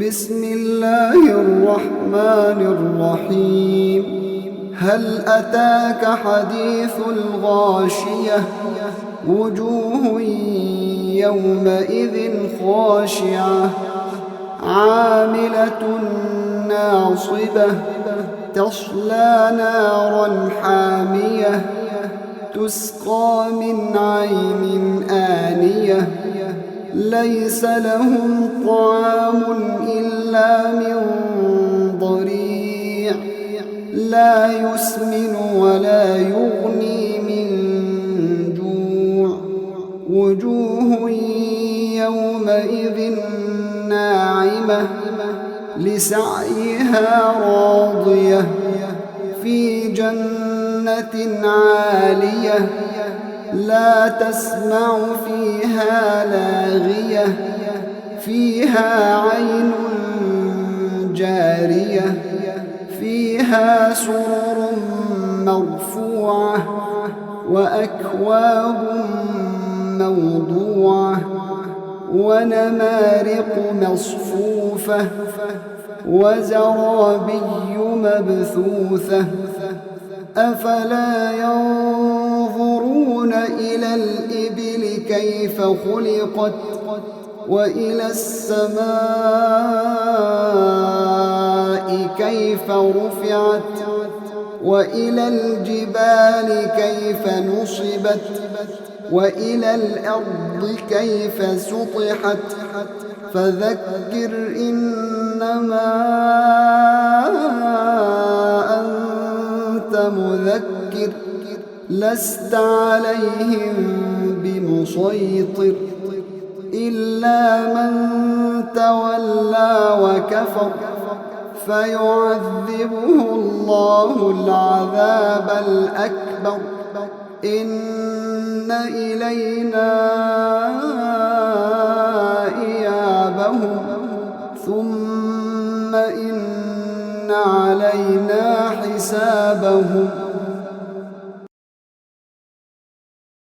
بسم الله الرحمن الرحيم. هل أتاك حديث الغاشية؟ وجوه يومئذ خاشعة عاملة ناصبة تصلى نارا حامية تسقى من عين آنية ليس لهم طعام إلا من ضريع لا يسمن ولا يغني من جوع وجوه يومئذ ناعمة لسعيها راضية في جنة عالية لا تسمع فيها لاغية فيها عين جارية فيها سرر مرفوعة وأكواب موضوعة ونمارق مصفوفة وزرابي مبثوثة أفلا ينظرون إلى الإبل كيف خلقت وإلى السماء كيف رفعت وإلى الجبال كيف نصبت وإلى الأرض كيف سطحت فذكر إنما أنت مذكر لست عليهم بمسيطر إلا من تولى وكفر فيعذبه الله العذاب الأكبر إن إلينا إيابهم ثم إن علينا حسابهم